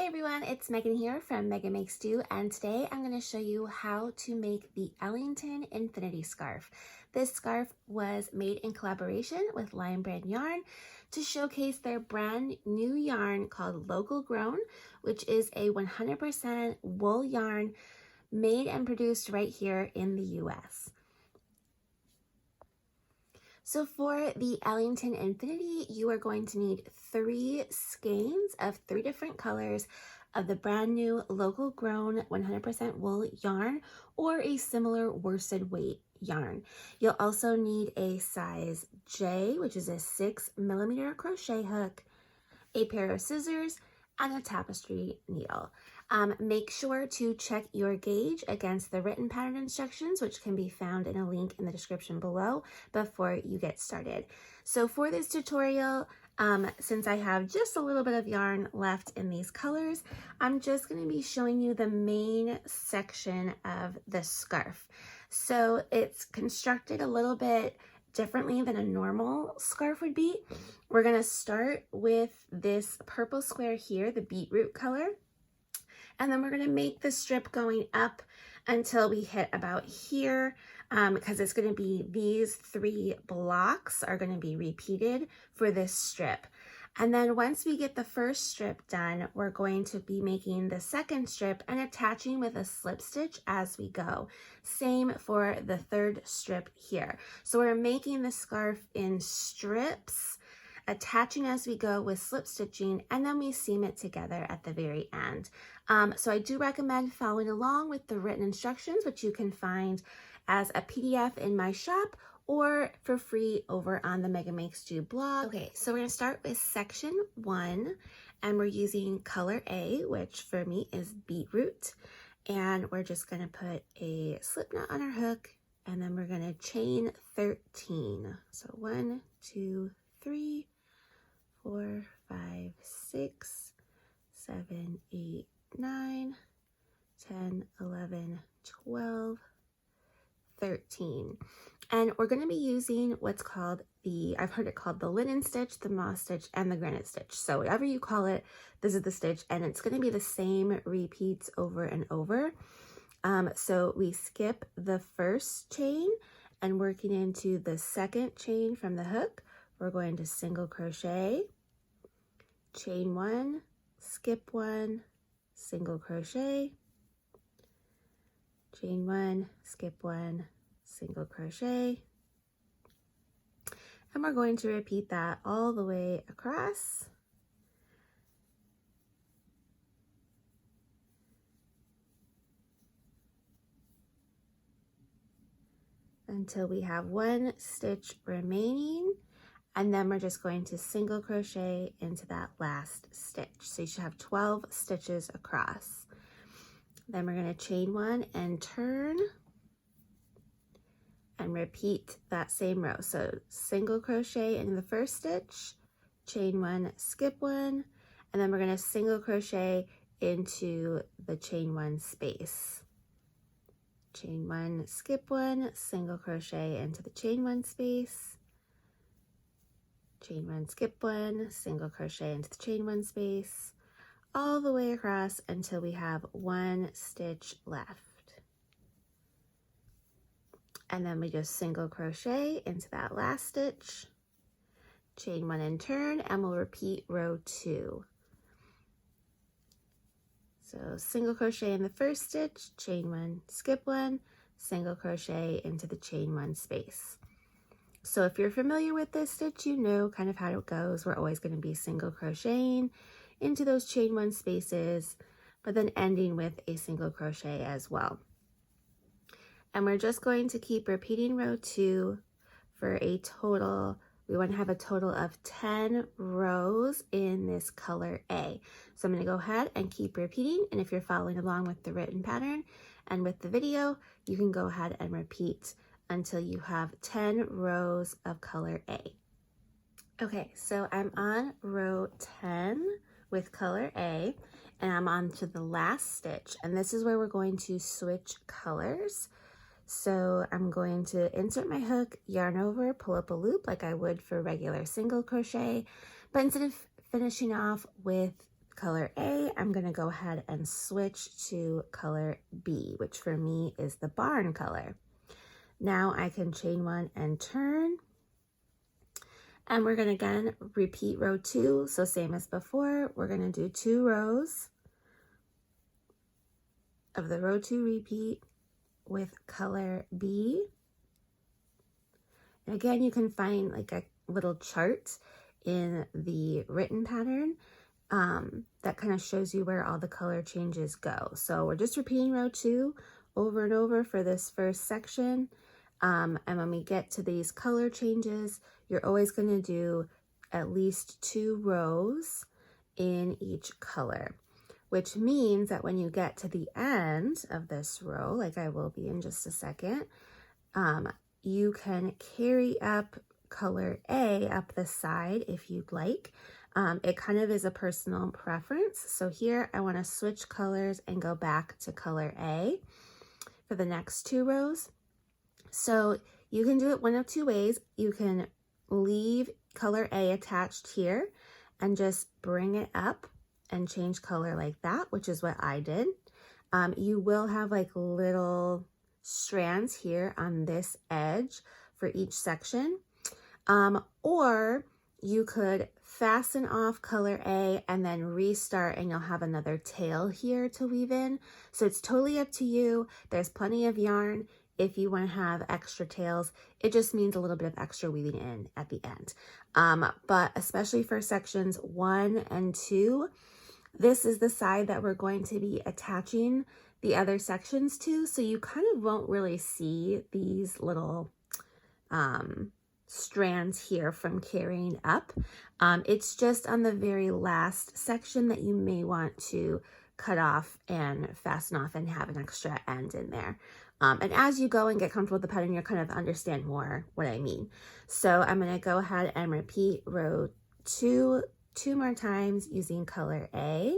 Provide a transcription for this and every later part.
Hey everyone, it's Megan here from Meghan Makes Do, and today I'm going to show you how to make the Ellington Infinity scarf. This scarf was made in collaboration with Lion Brand Yarn to showcase their brand new yarn called Local Grown, which is a 100% wool yarn made and produced right here in the US. So for the Ellington Infinity, you are going to need 3 skeins of 3 different colors of the brand new Local Grown 100% wool yarn or a similar worsted weight yarn. You'll also need a size J, which is a 6mm crochet hook, a pair of scissors, and a tapestry needle. Make sure to check your gauge against the written pattern instructions, which can be found in a link in the description below before you get started. So for this tutorial, since I have just a little bit of yarn left in these colors, I'm just going to be showing you the main section of the scarf. So it's constructed a little bit differently than a normal scarf would be. We're going to start with this purple square here, the beetroot color. And then we're going to make the strip going up until we hit about here, because it's going to be these 3 blocks are going to be repeated for this strip. And then once we get the first strip done, we're going to be making the second strip and attaching with a slip stitch as we go. Same for the 3rd strip here. So we're making the scarf in strips, attaching as we go with slip stitching, and then we seam it together at the very end. So I do recommend following along with the written instructions, which you can find as a PDF in my shop or for free over on the Meghan Makes Do blog. Okay, so we're gonna start with section 1, and we're using color A, which for me is beetroot. And we're just gonna put a slip knot on our hook, and then we're gonna chain 13. So 1, 2, 3, 4, 5, 6, 7, 8, 9, 10, 11, 12, 13. And we're going to be using what's called I've heard it called the linen stitch, the moss stitch, and the granite stitch. So whatever you call it, this is the stitch, and it's going to be the same repeats over and over. So we skip the first chain, and working into the second chain from the hook, we're going to single crochet, chain 1, skip 1, single crochet, chain 1, skip 1, single crochet, and we're going to repeat that all the way across until we have 1 stitch remaining, and then we're just going to single crochet into that last stitch. So you should have 12 stitches across. Then we're going to chain 1 and turn and repeat that same row. So single crochet in the first stitch, chain 1, skip 1, and then we're going to single crochet into the chain 1 space. Chain 1, skip 1, single crochet into the chain 1 space, chain 1, skip 1, single crochet into the chain 1 space, all the way across until we have 1 stitch left. And then we just single crochet into that last stitch, chain 1 and turn, and we'll repeat row 2. So single crochet in the first stitch, chain 1, skip 1, single crochet into the chain 1 space. So if you're familiar with this stitch, you know kind of how it goes. We're always going to be single crocheting into those chain 1 spaces, but then ending with a single crochet as well. And we're just going to keep repeating row 2 for a total, we want to have a total of 10 rows in this color A. So I'm going to go ahead and keep repeating, and if you're following along with the written pattern and with the video, you can go ahead and repeat until you have 10 rows of color A. Okay, so I'm on row 10 with color A, and I'm on to the last stitch, and this is where we're going to switch colors. So I'm going to insert my hook, yarn over, pull up a loop like I would for regular single crochet, but instead of finishing off with color A, I'm going to go ahead and switch to color B, which for me is the barn color. Now I can chain 1 and turn. And we're going to again repeat row 2. So same as before, we're going to do 2 rows of the row 2 repeat with color B. And again, you can find like a little chart in the written pattern that kind of shows you where all the color changes go. So we're just repeating row 2 over and over for this first section. And when we get to these color changes, you're always going to do at least 2 rows in each color, which means that when you get to the end of this row, like I will be in just a second, you can carry up color A up the side if you'd like. It kind of is a personal preference. So here I want to switch colors and go back to color A for the next 2 rows. So you can do it one of 2 ways. You can leave color A attached here and just bring it up and change color like that, which is what I did. You will have like little strands here on this edge for each section. Or you could fasten off color A and then restart, and you'll have another tail here to weave in. So it's totally up to you. There's plenty of yarn if you want to have extra tails. It just means a little bit of extra weaving in at the end. But especially for sections 1 and 2, this is the side that we're going to be attaching the other sections to. So you kind of won't really see these little strands here from carrying up. It's just on the very last section that you may want to cut off and fasten off and have an extra end in there. And as you go and get comfortable with the pattern, you'll kind of understand more what I mean. So I'm going to go ahead and repeat row 2 more times using color A.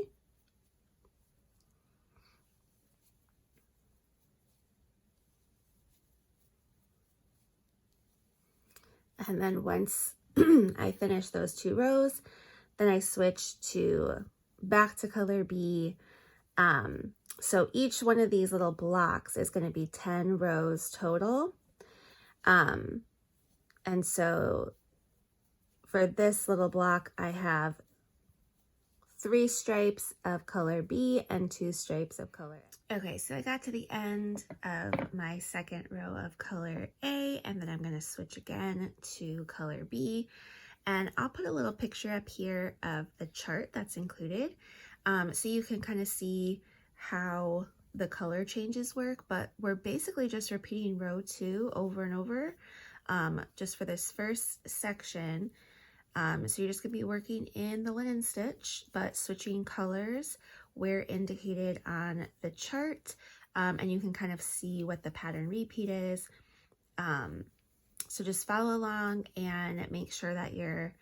And then once I finish those 2 rows, then I switch to back to color B. So each one of these little blocks is going to be 10 rows total. And so for this little block, I have 3 stripes of color B and 2 stripes of color A. Okay, so I got to the end of my second row of color A, and then I'm going to switch again to color B. And I'll put a little picture up here of the chart that's included, so you can kind of see how the color changes work. But we're basically just repeating row 2 over and over, just for this first section. So you're just going to be working in the linen stitch, but switching colors where indicated on the chart, and you can kind of see what the pattern repeat is. So just follow along and make sure that you're,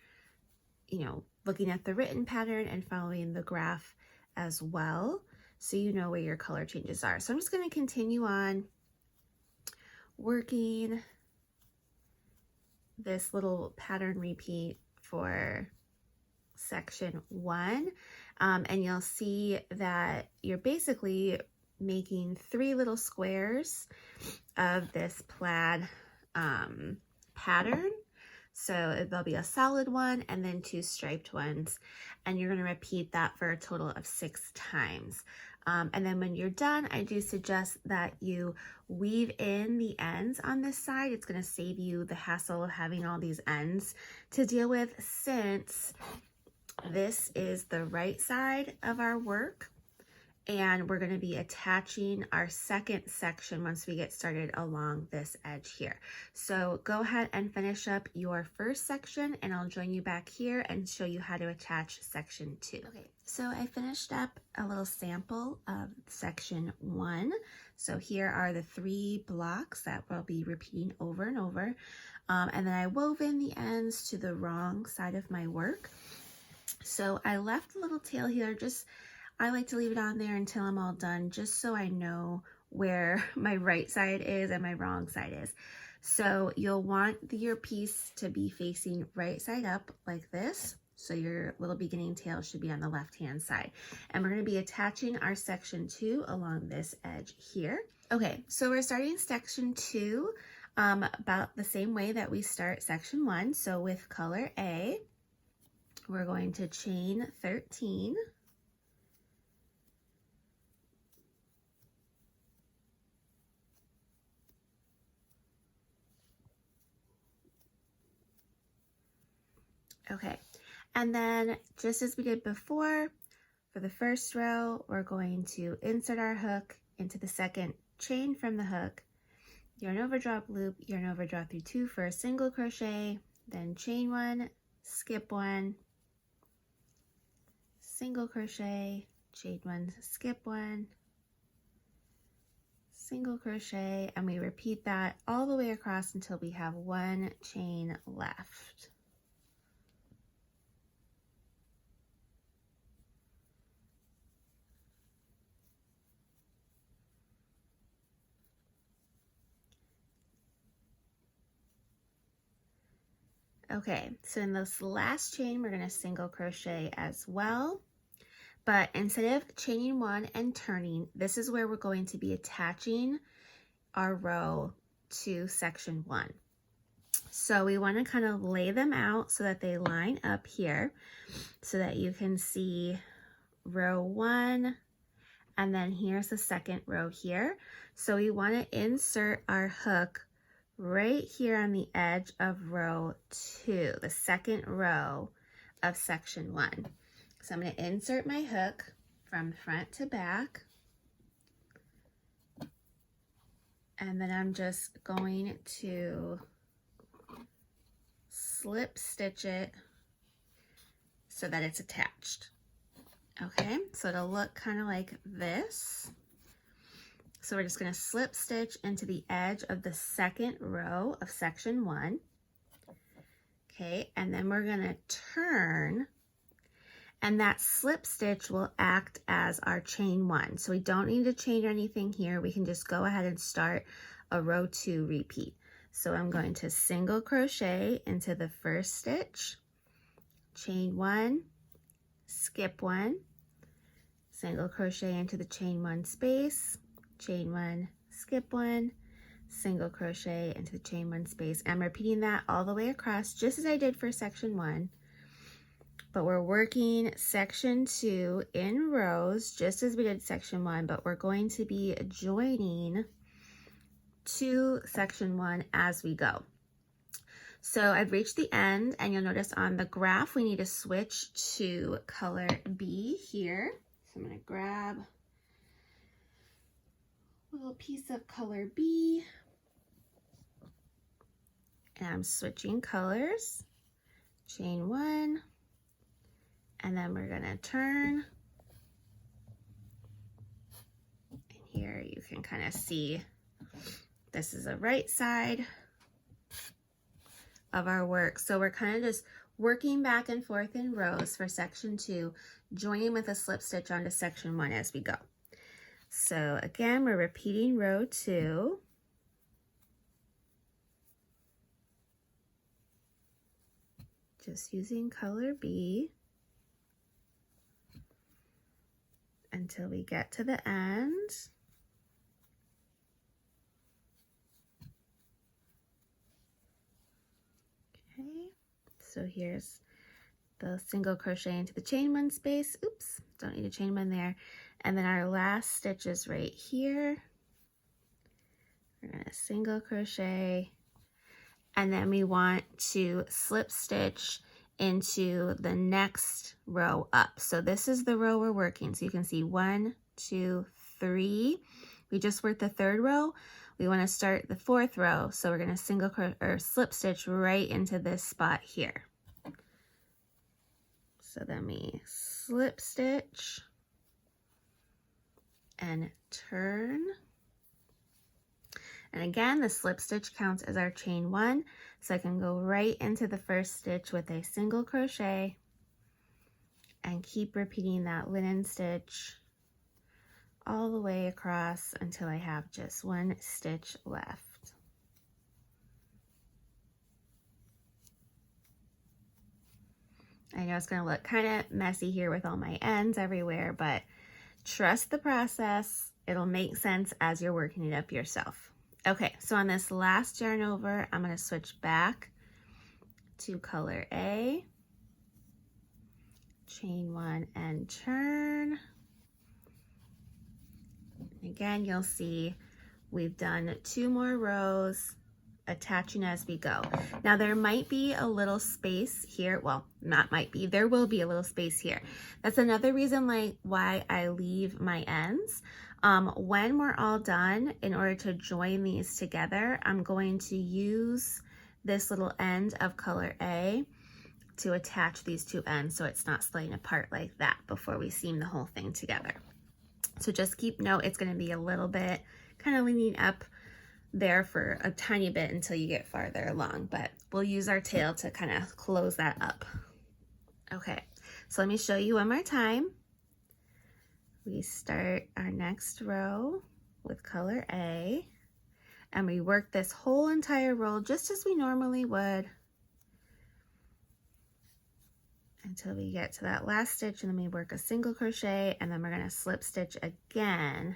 looking at the written pattern and following the graph as well, so you know where your color changes are. So I'm just going to continue on working this little pattern repeat for section 1, and you'll see that you're basically making 3 little squares of this plaid pattern. So there'll be a solid one and then 2 striped ones, and you're going to repeat that for a total of 6 times. And then when you're done, I do suggest that you weave in the ends on this side. It's going to save you the hassle of having all these ends to deal with, since this is the right side of our work, and we're going to be attaching our second section once we get started along this edge here. So go ahead and finish up your first section, and I'll join you back here and show you how to attach section 2. Okay, so I finished up a little sample of section 1. So here are the 3 blocks that we'll be repeating over and over. And then I wove in the ends to the wrong side of my work. So I left a little tail here. I like to leave it on there until I'm all done, just so I know where my right side is and my wrong side is. So you'll want your piece to be facing right side up like this. So your little beginning tail should be on the left-hand side. And we're going to be attaching our section 2 along this edge here. Okay, so we're starting section 2 about the same way that we start section 1. So with color A, we're going to chain 13. Okay, and then just as we did before, for the first row, we're going to insert our hook into the second chain from the hook, yarn over, drop loop, yarn over, drop through 2 for a single crochet, then chain 1, skip 1, single crochet, chain 1, skip 1, single crochet, and we repeat that all the way across until we have 1 chain left. Okay, so in this last chain, we're going to single crochet as well. But instead of chaining 1 and turning, this is where we're going to be attaching our row to section 1. So we want to kind of lay them out so that they line up here so that you can see row 1, and then here's the second row here. So we want to insert our hook right here on the edge of row 2, the second row of section 1. So I'm going to insert my hook from front to back, and then I'm just going to slip stitch it so that it's attached. Okay, so it'll look kind of like this. So we're just going to slip stitch into the edge of the second row of section 1. Okay, and then we're going to turn, and that slip stitch will act as our chain 1. So we don't need to change anything here. We can just go ahead and start a row 2 repeat. So I'm going to single crochet into the first stitch, chain 1, skip 1, single crochet into the chain 1 space, chain 1, skip 1, single crochet into the chain 1 space. I'm repeating that all the way across just as I did for section 1, but we're working section 2 in rows just as we did section 1, but we're going to be joining to section 1 as we go. So I've reached the end, and you'll notice on the graph we need to switch to color B here. So I'm going to grab a little piece of color B, and I'm switching colors, chain 1, and then we're going to turn. And here you can kind of see this is the right side of our work. So we're kind of just working back and forth in rows for section 2, joining with a slip stitch onto section 1 as we go. So again, we're repeating row 2. Just using color B until we get to the end. Okay, so here's the single crochet into the chain 1 space. Oops, don't need a chain 1 there. And then our last stitch is right here. We're going to single crochet, and then we want to slip stitch into the next row up. So this is the row we're working. So you can see 1, 2, 3. We just worked the 3rd row. We want to start the 4th row. So we're going to slip stitch right into this spot here. So then we slip stitch and turn. And again, the slip stitch counts as our chain 1. So I can go right into the first stitch with a single crochet and keep repeating that linen stitch all the way across until I have just 1 stitch left. I know it's gonna look kind of messy here with all my ends everywhere, but trust the process. It'll make sense as you're working it up yourself. Okay, so on this last yarn over, I'm gonna switch back to color A, chain 1 and turn. Again, you'll see we've done 2 more rows, attaching as we go. Now there might be a little space here. Well, not might be, there will be a little space here. That's another reason why I leave my ends. When we're all done, in order to join these together, I'm going to use this little end of color A to attach these 2 ends so it's not splitting apart like that before we seam the whole thing together. So just keep note, it's going to be a little bit kind of leaning up there for a tiny bit until you get farther along, but we'll use our tail to kind of close that up. Okay, so let me show you one more time. We start our next row with color A, and we work this whole entire row just as we normally would until we get to that last stitch, and then we work a single crochet, and then we're going to slip stitch again.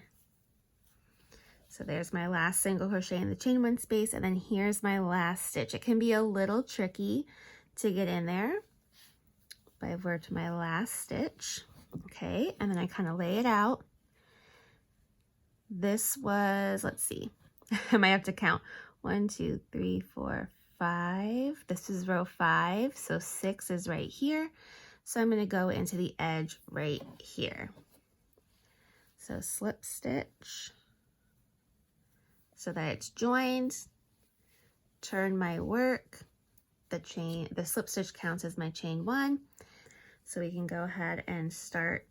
So there's my last single crochet in the chain 1 space, and then here's my last stitch. It can be a little tricky to get in there, but I've worked my last stitch. Okay, and then I kind of lay it out. This was, let's see, I might have to count. 1, 2, 3, 4, 5. This is row 5, so 6 is right here. So I'm going to go into the edge right here. So slip stitch so that it's joined, turn my work, the slip stitch counts as my chain 1. So we can go ahead and start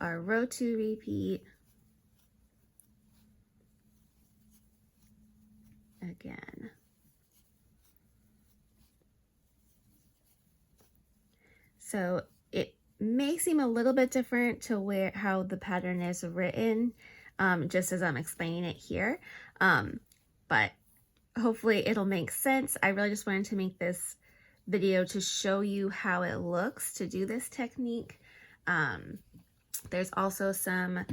our row 2 repeat again. So it may seem a little bit different to how the pattern is written, just as I'm explaining it here, but hopefully it'll make sense. I really just wanted to make this video to show you how it looks to do this technique. There's also some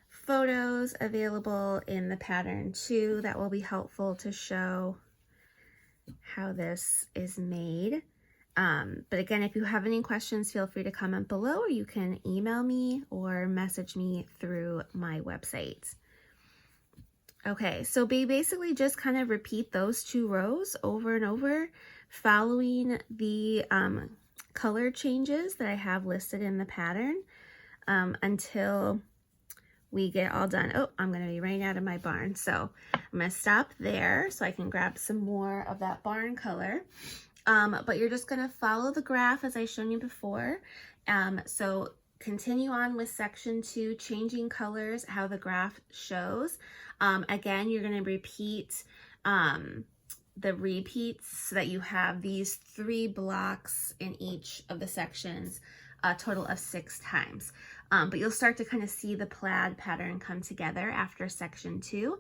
photos available in the pattern too that will be helpful to show how this is made. But again, if you have any questions, feel free to comment below, or you can email me or message me through my website. Okay, so we basically just kind of repeat those 2 rows over and over, following the color changes that I have listed in the pattern until we get all done. Oh, I'm going to be running out of my barn, so I'm going to stop there so I can grab some more of that barn color. But you're just going to follow the graph as I've shown you before. So continue on with section 2, changing colors, how the graph shows. Again, you're going to repeat the repeats so that you have these 3 blocks in each of the sections, a total of 6 times. But you'll start to kind of see the plaid pattern come together after section 2.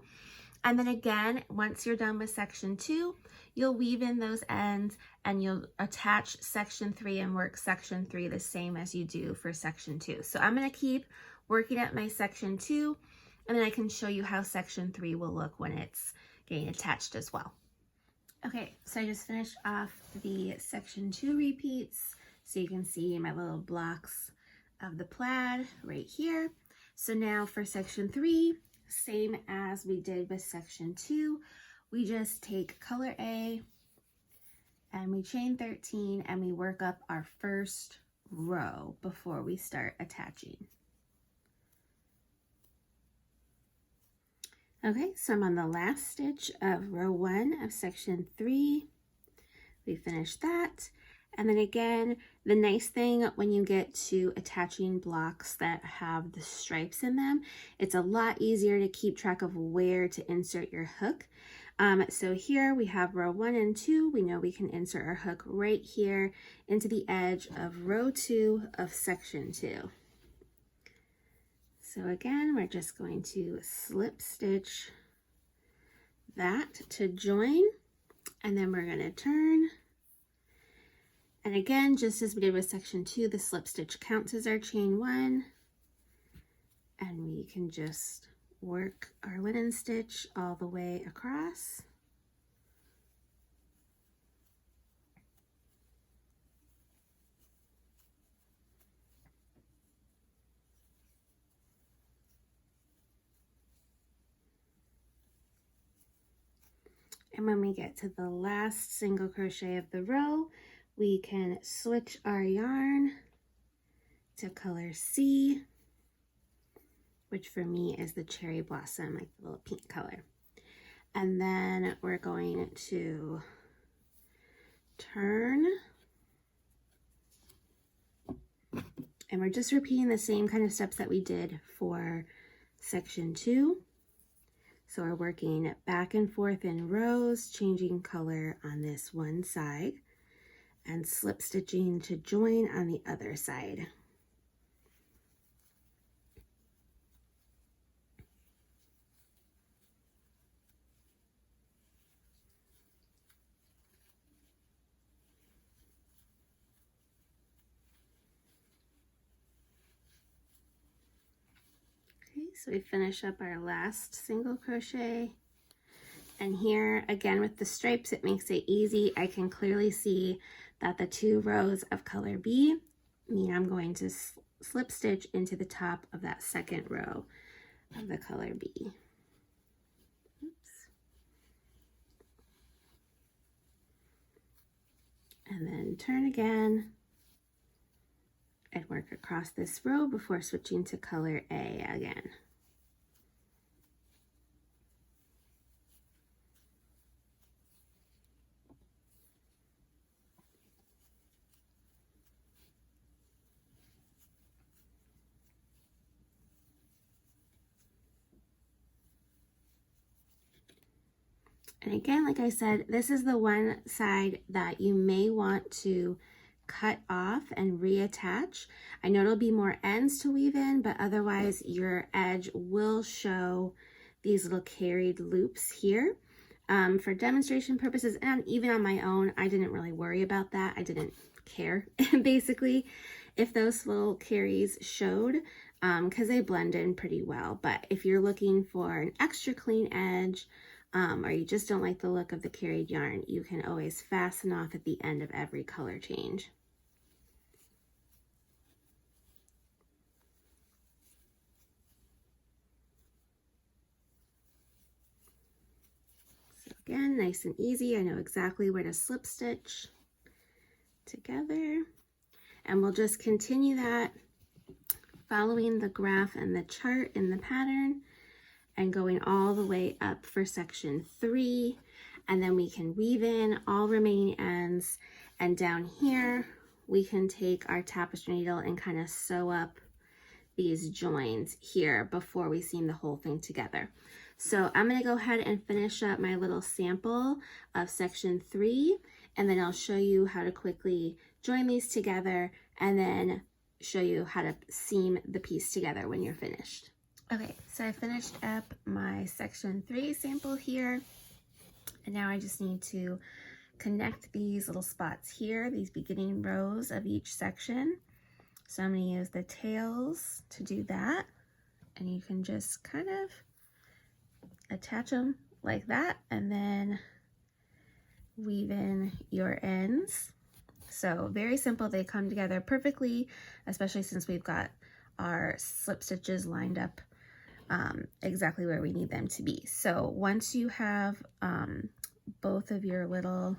And then again, once you're done with section 2, you'll weave in those ends and you'll attach section 3 and work section 3 the same as you do for section 2. So I'm going to keep working at my section 2, and then I can show you how section 3 will look when it's getting attached as well. Okay, so I just finished off the section 2 repeats, so you can see my little blocks of the plaid right here. So now for section 3, same as we did with section 2, we just take color A and we chain 13 and we work up our first row before we start attaching. Okay, so I'm on the last stitch of row 1 of section 3. We finished that. And then again, the nice thing when you get to attaching blocks that have the stripes in them, it's a lot easier to keep track of where to insert your hook. So here we have row 1 and 2. We know we can insert our hook right here into the edge of row 2 of section 2. So again, we're just going to slip stitch that to join, and then we're going to turn. And again, just as we did with section 2, the slip stitch counts as our chain 1. And we can just work our linen stitch all the way across. And when we get to the last single crochet of the row, we can switch our yarn to color C, which for me is the cherry blossom, like the little pink color. And then we're going to turn, and we're just repeating the same kind of steps that we did for section 2. So we're working back and forth in rows, changing color on this one side, and slip stitching to join on the other side. Okay, so we finish up our last single crochet, and here again with the stripes, it makes it easy. I can clearly see that the 2 rows of color B mean I'm going to slip stitch into the top of that second row of the color B. Oops. And then turn again and work across this row before switching to color A again. And again, like I said, this is the one side that you may want to cut off and reattach. I know it'll be more ends to weave in, but otherwise your edge will show these little carried loops here. For demonstration purposes, and even on my own, I didn't really worry about that. I didn't care, basically, if those little carries showed, because they blend in pretty well. But if you're looking for an extra clean edge, or you just don't like the look of the carried yarn, you can always fasten off at the end of every color change. So again, nice and easy. I know exactly where to slip stitch together, and we'll just continue that following the graph and the chart in the pattern and going all the way up for section 3, and then we can weave in all remaining ends, and down here we can take our tapestry needle and kind of sew up these joins here before we seam the whole thing together. So I'm going to go ahead and finish up my little sample of section 3, and then I'll show you how to quickly join these together and then show you how to seam the piece together when you're finished. Okay, so I finished up my section 3 sample here, and now I just need to connect these little spots here, these beginning rows of each section. So I'm going to use the tails to do that, and you can just kind of attach them like that and then weave in your ends. So very simple, they come together perfectly, especially since we've got our slip stitches lined up exactly where we need them to be. So once you have both of your little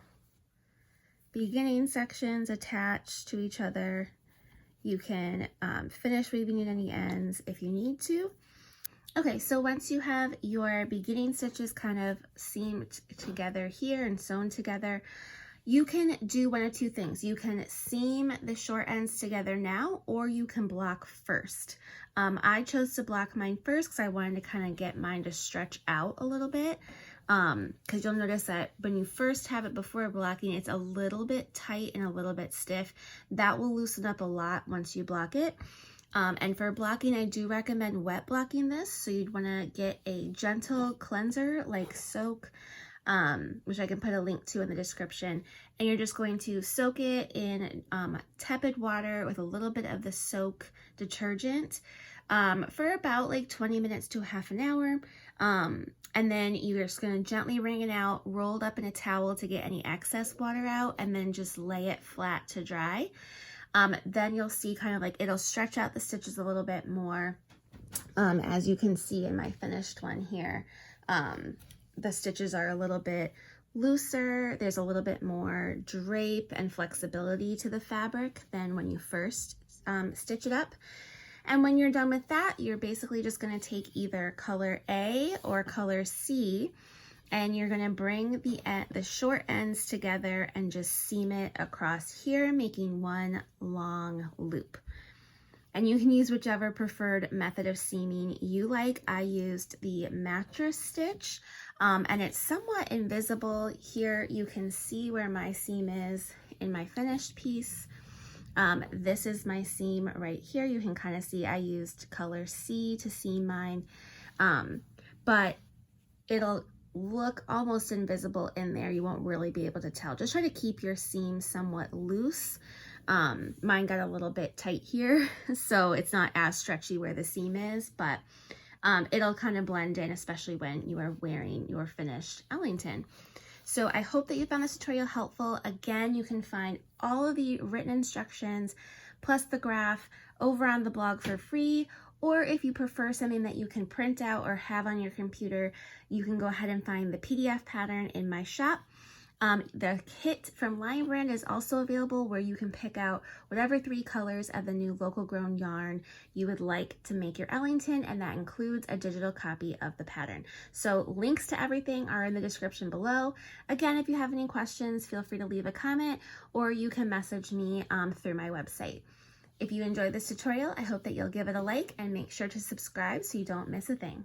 beginning sections attached to each other, you can finish weaving in any ends if you need to. Okay, so once you have your beginning stitches kind of seamed together here and sewn together, you can do one of two things. You can seam the short ends together now, or you can block first. I chose to block mine first because I wanted to kind of get mine to stretch out a little bit. Because you'll notice that when you first have it before blocking, it's a little bit tight and a little bit stiff. That will loosen up a lot once you block it. And for blocking, I do recommend wet blocking this. So you'd want to get a gentle cleanser like soak which I can put a link to in the description. And you're just going to soak it in tepid water with a little bit of the soak detergent for about like 20 minutes to half an hour. And then you're just going to gently wring it out, rolled up in a towel to get any excess water out, and then just lay it flat to dry. Then you'll see kind of like it'll stretch out the stitches a little bit more. As you can see in my finished one here, the stitches are a little bit looser. There's a little bit more drape and flexibility to the fabric than when you first stitch it up. And when you're done with that, you're basically just going to take either color A or color C, and you're going to bring the short ends together and just seam it across here, making one long loop. And you can use whichever preferred method of seaming you like. I used the mattress stitch, and it's somewhat invisible. Here you can see where my seam is in my finished piece. This is my seam right here. You can kind of see I used color C to seam mine, but it'll look almost invisible in there. You won't really be able to tell. Just try to keep your seam somewhat loose. Mine got a little bit tight here, so it's not as stretchy where the seam is, but it'll kind of blend in, especially when you are wearing your finished Ellington. So I hope that you found this tutorial helpful. Again, you can find all of the written instructions plus the graph over on the blog for free, or if you prefer something that you can print out or have on your computer, you can go ahead and find the PDF pattern in my shop. The kit from Lion Brand is also available, where you can pick out whatever 3 colors of the new local grown yarn you would like to make your Ellington, and that includes a digital copy of the pattern. So links to everything are in the description below. Again, if you have any questions, feel free to leave a comment, or you can message me through my website. If you enjoyed this tutorial, I hope that you'll give it a like and make sure to subscribe so you don't miss a thing.